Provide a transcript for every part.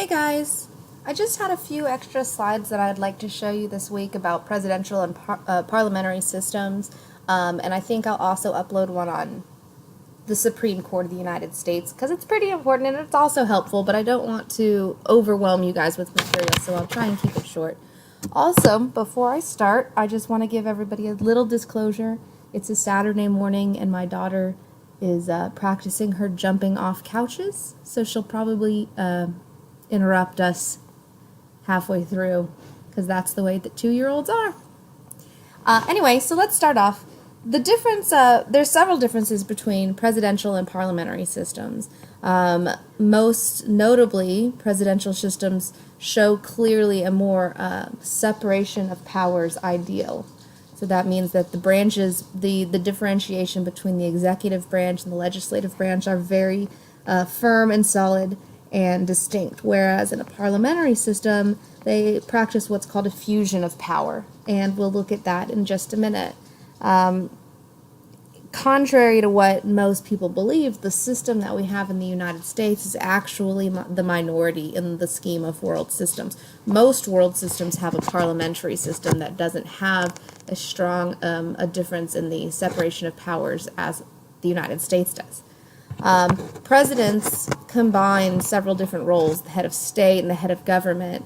Hey guys! I just had a few extra slides that I'd like to show you this week about presidential and parliamentary systems, and I think I'll also upload one on the Supreme Court of the United States because it's pretty important and it's also helpful, but I don't want to overwhelm you guys with material, so I'll try and keep it short. Also, before I start, I just want to give everybody a little disclosure. It's a Saturday morning and my daughter is practicing her jumping off couches, so she'll probably interrupt us halfway through because that's the way that 2-year-olds are. Anyway, so let's start off. The difference, there's several differences between presidential and parliamentary systems. Most notably, presidential systems show clearly a more separation of powers ideal. So that means that the branches, the differentiation between the executive branch and the legislative branch are very firm and solid and distinct, whereas in a parliamentary system, they practice what's called a fusion of power, and we'll look at that in just a minute. Contrary to what most people believe, the system that we have in the United States is actually the minority in the scheme of world systems. Most world systems have a parliamentary system that doesn't have as strong a difference in the separation of powers as the United States does. Presidents combine several different roles, the head of state and the head of government,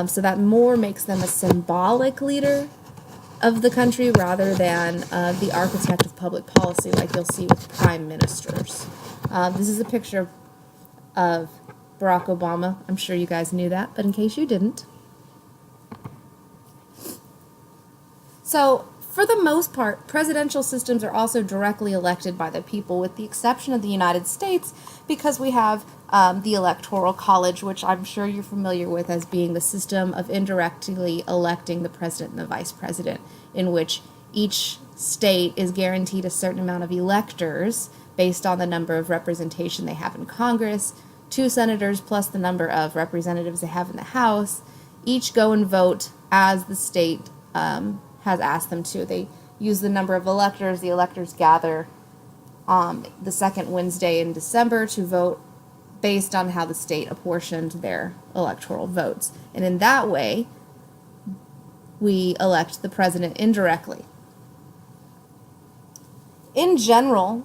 so that more makes them a symbolic leader of the country rather than the architect of public policy like you'll see with prime ministers. This is a picture of Barack Obama. I'm sure you guys knew that, but in case you didn't. So, for the most part, presidential systems are also directly elected by the people, with the exception of the United States, because we have the Electoral College, which I'm sure you're familiar with as being the system of indirectly electing the president and the vice president, in which each state is guaranteed a certain amount of electors based on the number of representation they have in Congress, 2 senators plus the number of representatives they have in the House. Each go and vote as the state has asked them to. They use the number of electors. The electors gather the second Wednesday in December to vote based on how the state apportioned their electoral votes. And in that way, we elect the president indirectly. In general,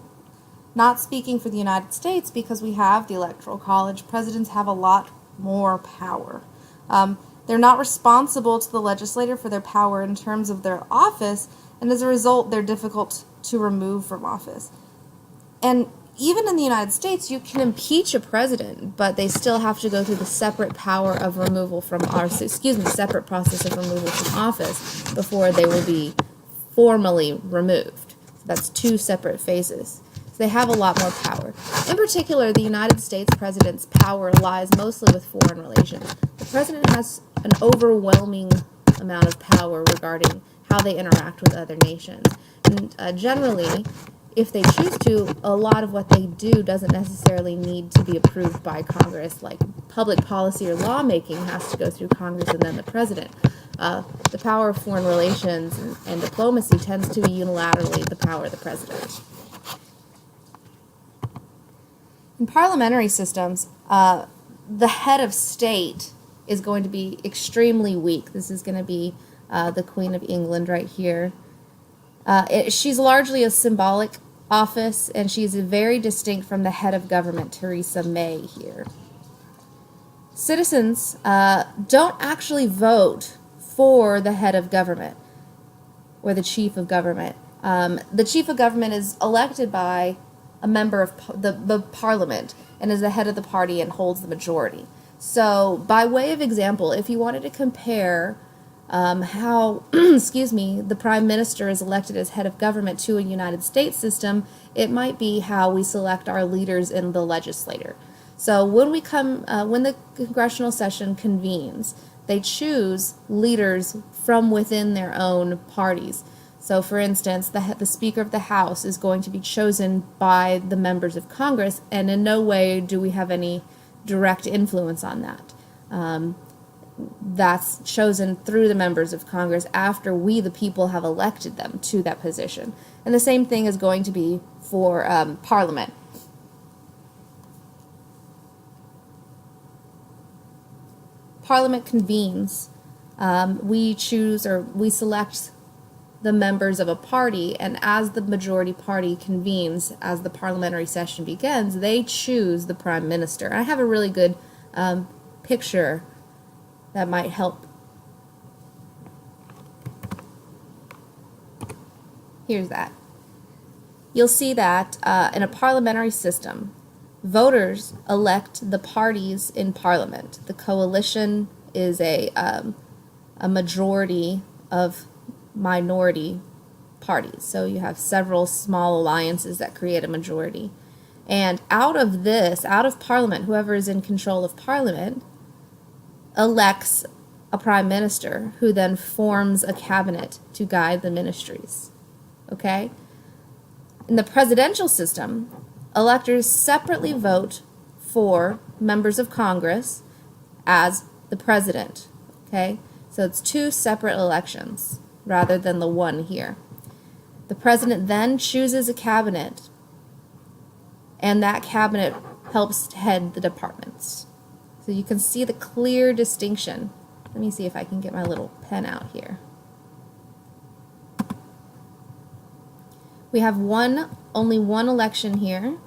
not speaking for the United States because we have the Electoral College, presidents have a lot more power. They're not responsible to the legislator for their power in terms of their office, and as a result, they're difficult to remove from office. And even in the United States, you can impeach a president, but they still have to go through the separate power of removal from, separate process of removal from office before they will be formally removed. So that's 2 separate phases. So they have a lot more power. In particular, the United States president's power lies mostly with foreign relations. The president has an overwhelming amount of power regarding how they interact with other nations. And generally, if they choose to, a lot of what they do doesn't necessarily need to be approved by Congress. Like public policy or lawmaking has to go through Congress and then the president. The power of foreign relations and diplomacy tends to be unilaterally the power of the president. In parliamentary systems, the head of state is going to be extremely weak. This is going to be the Queen of England right here. She's largely a symbolic office, and she's very distinct from the head of government, Theresa May here. Citizens don't actually vote for the head of government or the chief of government. The chief of government is elected by a member of the parliament and is the head of the party and holds the majority. So, by way of example, if you wanted to compare how, the prime minister is elected as head of government to a United States system, it might be how we select our leaders in the legislature. So when the congressional session convenes, they choose leaders from within their own parties. So, for instance, the Speaker of the House is going to be chosen by the members of Congress, and in no way do we have any direct influence on that. That's chosen through the members of Congress after we, the people, have elected them to that position. And the same thing is going to be for Parliament. Parliament convenes, we choose or we select the members of a party, and as the majority party convenes, as the parliamentary session begins, they choose the prime minister. I have a really good picture that might help. Here's that. You'll see that in a parliamentary system, voters elect the parties in parliament. The coalition is a majority of minority parties. So you have several small alliances that create a majority. And out of this, out of parliament, whoever is in control of parliament elects a prime minister who then forms a cabinet to guide the ministries. Okay? In the presidential system, electors separately vote for members of Congress as the president. Okay? So it's two separate elections rather than the one here. The president then chooses a cabinet, and that cabinet helps head the departments. So you can see the clear distinction. Let me see if I can get my little pen out here. We have only one election here,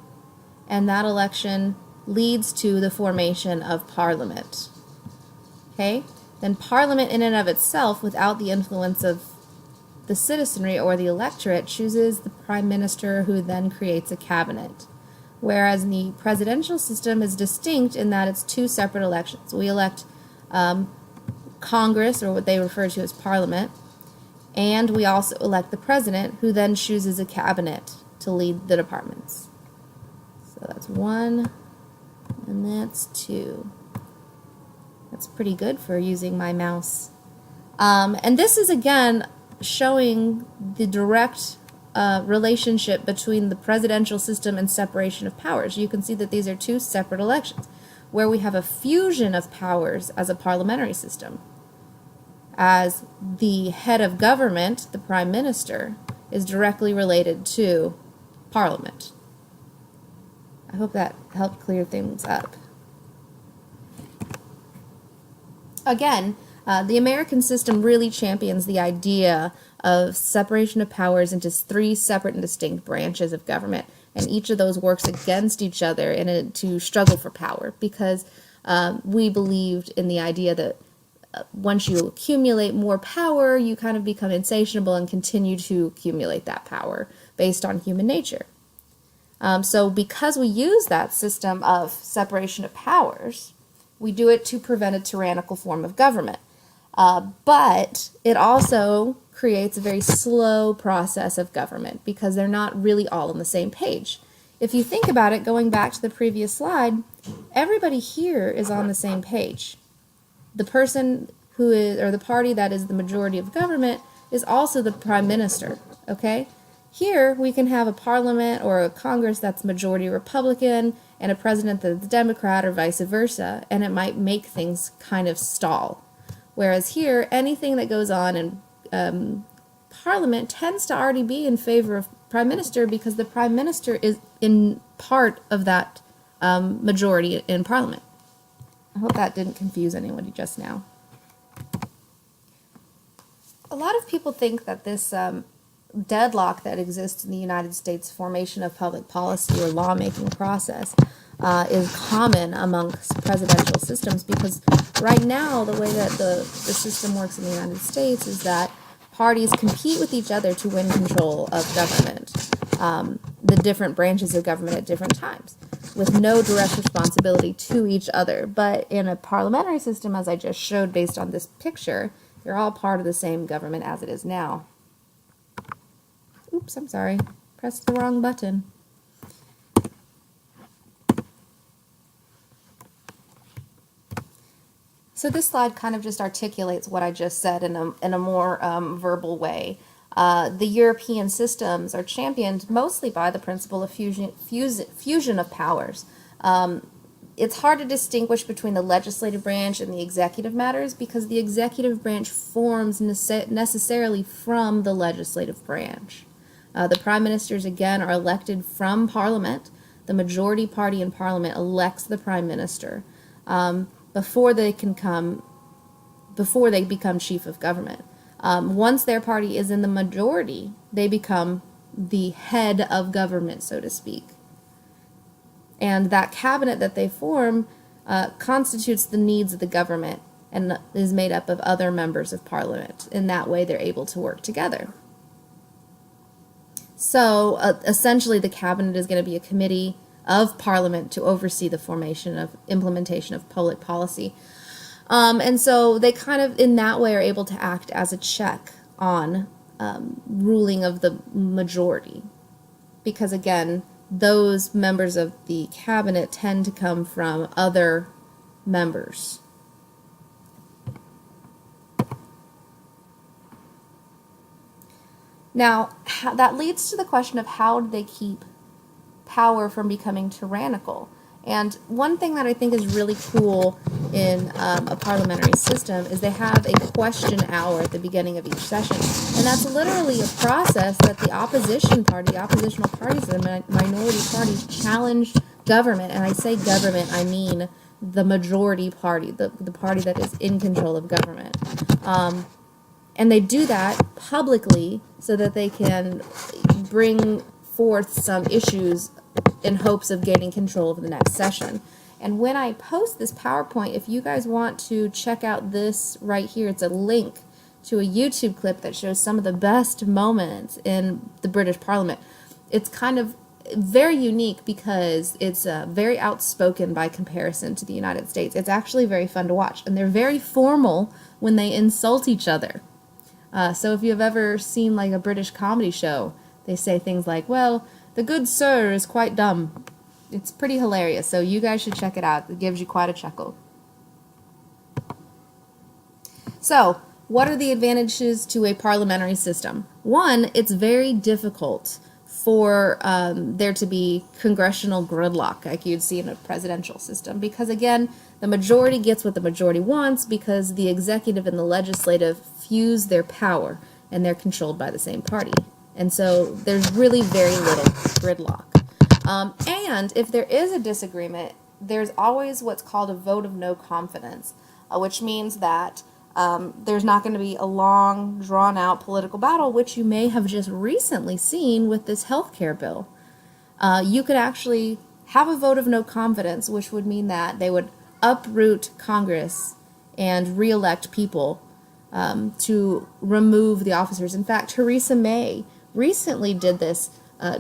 and that election leads to the formation of Parliament. Okay? Then Parliament in and of itself, without the influence of the citizenry or the electorate, chooses the prime minister who then creates a cabinet. Whereas the presidential system is distinct in that it's two separate elections. We elect Congress, or what they refer to as Parliament, and we also elect the president who then chooses a cabinet to lead the departments. So that's one, and that's two. That's pretty good for using my mouse. And this is, again, showing the direct relationship between the presidential system and separation of powers. You can see that these are two separate elections, where we have a fusion of powers as a parliamentary system. As the head of government, the prime minister, is directly related to Parliament. I hope that helped clear things up. Again, the American system really champions the idea of separation of powers into three separate and distinct branches of government, and each of those works against each other to struggle for power, because we believed in the idea that once you accumulate more power, you kind of become insatiable and continue to accumulate that power based on human nature. So because we use that system of separation of powers, we do it to prevent a tyrannical form of government. But it also creates a very slow process of government because they're not really all on the same page. If you think about it, going back to the previous slide, everybody here is on the same page. The person who is, or the party that is the majority of government, is also the prime minister, okay? Here we can have a parliament or a Congress that's majority Republican and a president that's Democrat or vice versa, and it might make things kind of stall. Whereas here, anything that goes on in Parliament tends to already be in favor of Prime Minister because the Prime Minister is in part of that majority in Parliament. I hope that didn't confuse anybody just now. A lot of people think that this deadlock that exists in the United States formation of public policy or lawmaking process is common amongst presidential systems, because right now the way that the system works in the United States is that parties compete with each other to win control of government, the different branches of government at different times, with no direct responsibility to each other. But in a parliamentary system, as I just showed based on this picture, they're all part of the same government as it is now. Oops, I'm sorry. Pressed the wrong button. So this slide kind of just articulates what I just said in a more verbal way. The European systems are championed mostly by the principle of fusion of powers. It's hard to distinguish between the legislative branch and the executive matters because the executive branch forms necessarily from the legislative branch. The prime ministers, again, are elected from Parliament. The majority party in Parliament elects the prime minister. Before they can come before they become chief of government. Once their party is in the majority, they become the head of government, so to speak. And that cabinet that they form constitutes the needs of the government and is made up of other members of parliament. In that way, they're able to work together. So essentially, the cabinet is going to be a committee of parliament to oversee the formation of implementation of public policy. And so they kind of, in that way, are able to act as a check on ruling of the majority. Because again, those members of the cabinet tend to come from other members. Now, that leads to the question of how do they keep power from becoming tyrannical? And one thing that I think is really cool in a parliamentary system is they have a question hour at the beginning of each session. And that's literally a process that the opposition party, the oppositional parties, the minority parties challenge government. And I say government, I mean the majority party, the party that is in control of government. And they do that publicly so that they can bring forth some issues in hopes of gaining control of the next session. And when I post this PowerPoint, if you guys want to check out this right here, it's a link to a YouTube clip that shows some of the best moments in the British Parliament. It's kind of very unique because it's very outspoken by comparison to the United States. It's actually very fun to watch, and they're very formal when they insult each other. So if you've ever seen like a British comedy show, they say things like, well, the good sir is quite dumb. It's pretty hilarious, so you guys should check it out. It gives you quite a chuckle. So, what are the advantages to a parliamentary system? One, it's very difficult for there to be congressional gridlock like you'd see in a presidential system because, again, the majority gets what the majority wants because the executive and the legislative fuse their power and they're controlled by the same party. And so there's really very little gridlock. And if there is a disagreement, there's always what's called a vote of no confidence, which means that there's not going to be a long, drawn-out political battle, which you may have just recently seen with this healthcare bill. You could actually have a vote of no confidence, which would mean that they would uproot Congress and re-elect people to remove the officers. In fact, Theresa May recently did this,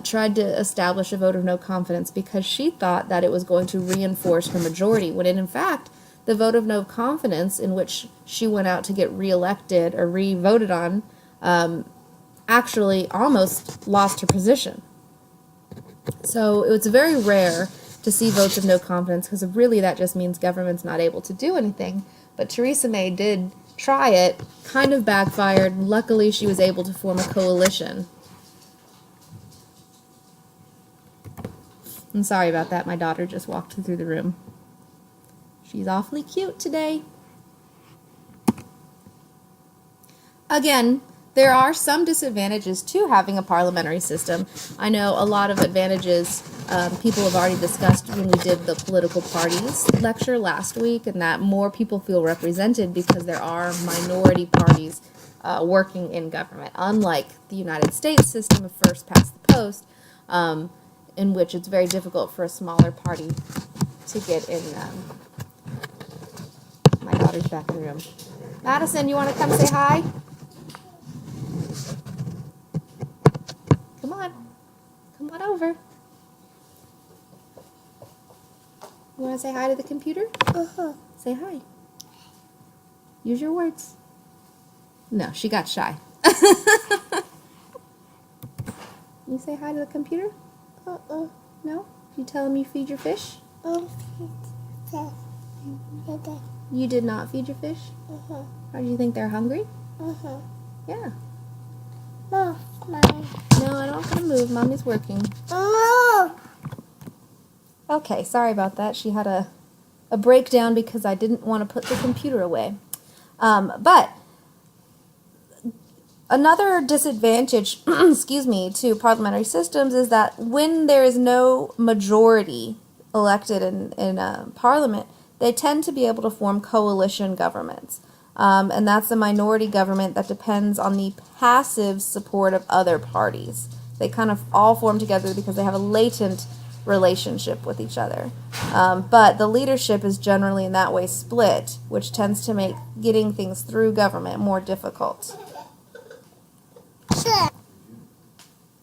tried to establish a vote of no confidence because she thought that it was going to reinforce her majority, when in fact, the vote of no confidence in which she went out to get reelected or re-voted on actually almost lost her position. So it's very rare to see votes of no confidence because really that just means government's not able to do anything. But Theresa May did try it, kind of backfired. Luckily, she was able to form a coalition. I'm sorry about that. My daughter just walked through the room. She's awfully cute today. Again, there are some disadvantages to having a parliamentary system. I know a lot of advantages people have already discussed when we did the political parties lecture last week, and that more people feel represented because there are minority parties working in government, unlike the United States system of first past the post, in which it's very difficult for a smaller party to get in. My daughter's back in the room. Madison, you want to come say hi? Come on. Come on over. You want to say hi to the computer? Uh-huh. Say hi. Use your words. No, she got shy. You say hi to the computer? No? You tell him you feed your fish? You did not feed your fish? Uh-huh. Or do you think they're hungry? Uh-huh. Yeah. No, Mommy. No, I don't want to move. Mommy's working. Oh! Okay, sorry about that. She had a breakdown because I didn't want to put the computer away. But another disadvantage, excuse me, to parliamentary systems is that when there is no majority elected in Parliament, they tend to be able to form coalition governments. And that's a minority government that depends on the passive support of other parties. They kind of all form together because they have a latent relationship with each other. But the leadership is generally in that way split, which tends to make getting things through government more difficult.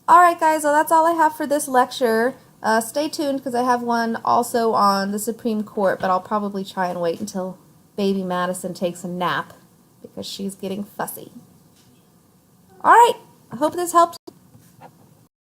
Alright guys, well that's all I have for this lecture. Stay tuned because I have one also on the Supreme Court, but I'll probably try and wait until baby Madison takes a nap because she's getting fussy. Alright, I hope this helped.